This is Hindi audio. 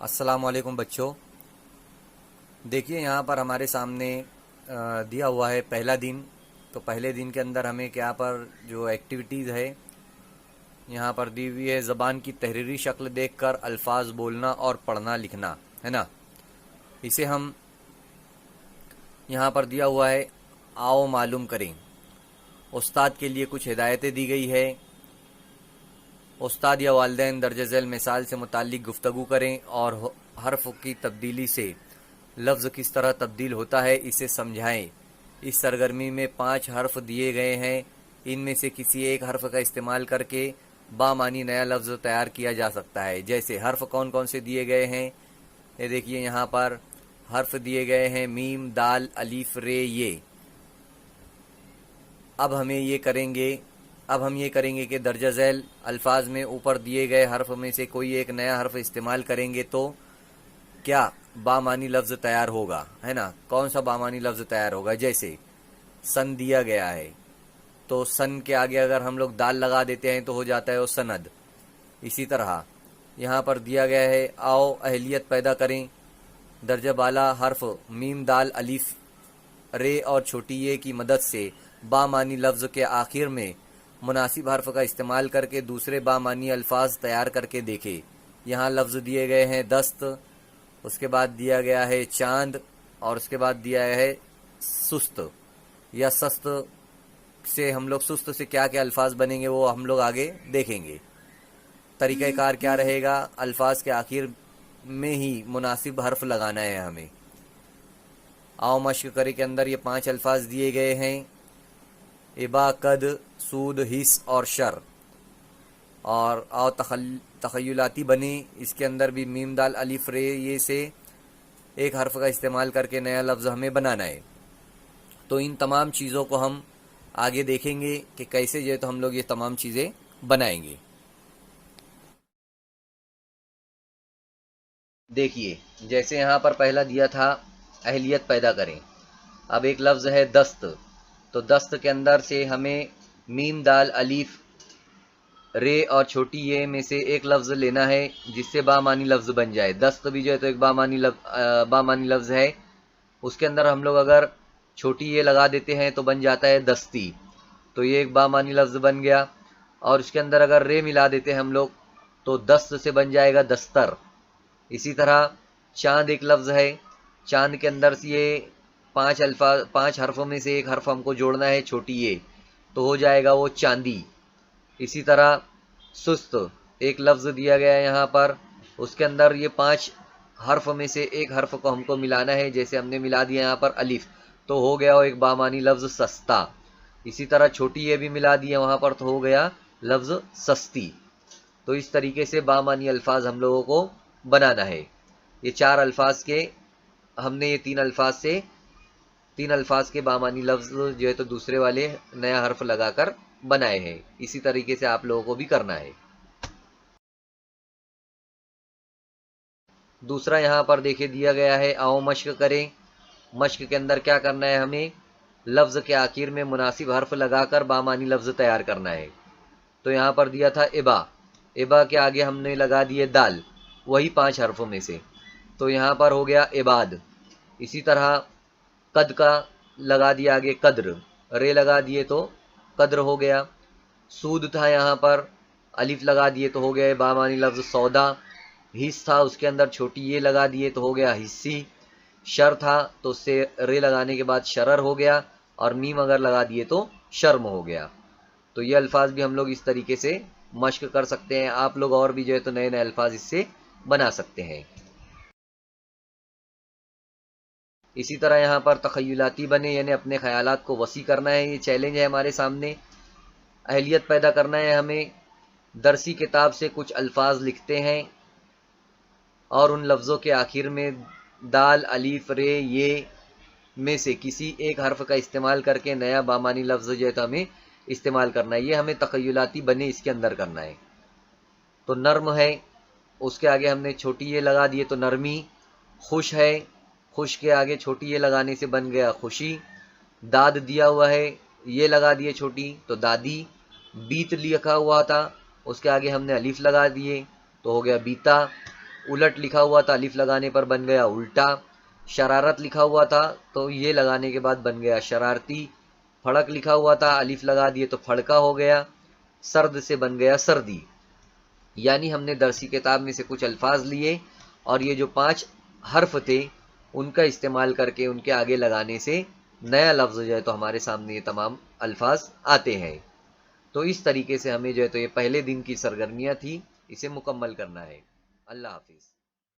अस्सलाम वालेकुम बच्चों। देखिए यहाँ पर हमारे सामने दिया हुआ है पहला दिन। तो पहले दिन के अंदर हमें क्या पर जो एक्टिविटीज़ है यहाँ पर दी हुई है, ज़बान की तहरीरी शक्ल देखकर अल्फाज बोलना और पढ़ना लिखना है ना। इसे हम यहाँ पर दिया हुआ है, आओ मालूम करें। उस्ताद के लिए कुछ हिदायतें दी गई है। उस्ताद या वालिदैन दर्ज झेल मिसाल से मुताल्लिक गुफ्तगू करें और हर्फ की तब्दीली से लफ्ज़ किस तरह तब्दील होता है इसे समझाएं। इस सरगर्मी में 5 हर्फ दिए गए हैं। इनमें से किसी एक हर्फ का इस्तेमाल करके बामानी नया लफ्ज़ तैयार किया जा सकता है। जैसे हर्फ कौन कौन से दिए गए हैं, ये देखिए यहाँ पर हर्फ दिए गए हैं मीम, दाल, अलीफ, रे, ये। अब हम ये करेंगे कि दर्जा झैल अल्फाज में ऊपर दिए गए हर्फ में से कोई एक नया हर्फ इस्तेमाल करेंगे तो क्या बामानी लफ्ज़ तैयार होगा, है ना। कौन सा बामानी लफ्ज़ तैयार होगा, जैसे सन दिया गया है तो सन के आगे अगर हम लोग दाल लगा देते हैं तो हो जाता है वो सनद। इसी तरह यहाँ पर दिया गया है आओ अहलियत पैदा करें। दर्जा बाला हर्फ मीम, दाल, अलीफ, रे और छोटी ये की मदद से बामानी लफ्ज़ के आखिर में मुनासिब हर्फ का इस्तेमाल करके दूसरे बामानी अल्फाज तैयार करके देखे। यहाँ लफ्ज़ दिए गए हैं दस्त, उसके बाद दिया गया है चांद और उसके बाद दिया है सुस्त या सस्त। से हम लोग सुस्त से क्या क्या अल्फाज बनेंगे वो हम लोग आगे देखेंगे। तरीक़ाकार क्या रहेगा, अल्फाज के आखिर में ही मुनासिब हर्फ लगाना है हमें। आओ मश्क करे के अंदर ये 5 अल्फाज दिए गए हैं, इबा, कद, सूद, हिस और शर। और आओ तखय्युलाती बने, इसके अंदर भी मीम, दाल, अलिफ, रे, ये से एक हर्फ का इस्तेमाल करके नया लफ्ज़ हमें बनाना है। तो इन तमाम चीज़ों को हम आगे देखेंगे कि कैसे जो है तो हम लोग ये तमाम चीज़ें बनाएंगे। देखिए जैसे यहाँ पर पहला दिया था अहलियत पैदा करें। अब एक लफ्ज़ है दस्त, तो दस्त के अंदर से हमें मीम, दाल, अलीफ, रे और छोटी ये में से एक लफ्ज़ लेना है जिससे बामानी लफ्ज़ बन जाए। दस्त भी जो है तो एक बामानी लफ्ज़ है। उसके अंदर हम लोग अगर छोटी ये लगा देते हैं तो बन जाता है दस्ती, तो ये एक बामानी लफ्ज़ बन गया। और उसके अंदर अगर रे मिला देते हैं हम लोग तो दस्त से बन जाएगा दस्तर। इसी तरह चांद एक लफ्ज़ है, चांद के अंदर से ये 5 हर्फों में से एक हर्फ हमको जोड़ना है छोटी ये, तो हो जाएगा वो चांदी। इसी तरह सुस्त एक लफ्ज़ दिया गया है यहाँ पर, उसके अंदर ये 5 हर्फ में से एक हर्फ को हमको मिलाना है। जैसे हमने मिला दिया यहाँ पर अलिफ, तो हो गया वो एक बामानी लफ्ज़ सस्ता। इसी तरह छोटी ये भी मिला दिया वहाँ पर, तो हो गया लफ्ज़ सस्ती। तो इस तरीके से बामानी अल्फाज हम लोगों को बनाना है। ये 4 अल्फाज के हमने ये 3 अल्फाज के बामानी लफ्ज़ जो है तो दूसरे वाले नया हर्फ लगाकर बनाए हैं। इसी तरीके से आप लोगों को भी करना है। दूसरा यहाँ पर देखिए दिया गया है आओ मश्क करें। मश्क के अंदर क्या करना है, हमें लफ्ज़ के आखिर में मुनासिब हर्फ लगाकर बामानी लफ्ज़ तैयार करना है। तो यहाँ पर दिया था इबा, इबा के आगे हमने लगा दिए दाल, वही 5 हर्फों में से, तो यहाँ पर हो गया इबाद। इसी तरह कद का लगा दिया आगे कद्र, रे लगा दिए तो कद्र हो गया। सूद था यहाँ पर, अलिफ लगा दिए तो हो गया बामानी लफ्ज़ सौदा। हिस्स था, उसके अंदर छोटी ये लगा दिए तो हो गया हिस्सी। शर था तो उससे रे लगाने के बाद शरर हो गया, और मीम अगर लगा दिए तो शर्म हो गया। तो ये अल्फाज भी हम लोग इस तरीके से मश्क कर सकते हैं। आप लोग और भी जो है तो नए नए अल्फाज इससे बना सकते हैं। इसी तरह यहाँ पर तखय्युलाती बने, यानी अपने ख्यालात को वसी करना है। ये चैलेंज है हमारे सामने। अहलियत पैदा करना है हमें। दरसी किताब से कुछ अल्फाज लिखते हैं और उन लफ्ज़ों के आखिर में दाल, अलीफ, रे, ये में से किसी एक हर्फ का इस्तेमाल करके नया बामानी लफ्ज़ जो है तो हमें इस्तेमाल करना है। ये हमें तखय्युलाती बने इसके अंदर करना है। तो नर्म है, उसके आगे हमने छोटी ये लगा दिए तो नरमी। खुश है, खुश के आगे छोटी ये लगाने से बन गया खुशी। दाद दिया हुआ है, ये लगा दिए छोटी तो दादी। बीत लिखा हुआ था, उसके आगे हमने अलिफ लगा दिए तो हो गया बीता। उलट लिखा हुआ था, अलिफ लगाने पर बन गया उल्टा। शरारत लिखा हुआ था तो ये लगाने के बाद बन गया शरारती। फड़क लिखा हुआ था, अलिफ लगा दिए तो फड़का हो गया। सर्द से बन गया सर्दी। यानी हमने दरसी किताब में से कुछ अल्फाज लिए और ये जो 5 हर्फ थे उनका इस्तेमाल करके उनके आगे लगाने से नया लफ्ज जो है तो हमारे सामने ये तमाम अल्फाज आते हैं। तो इस तरीके से हमें जो है तो ये पहले दिन की सरगर्मियां थी, इसे मुकम्मल करना है। अल्लाह हाफिज।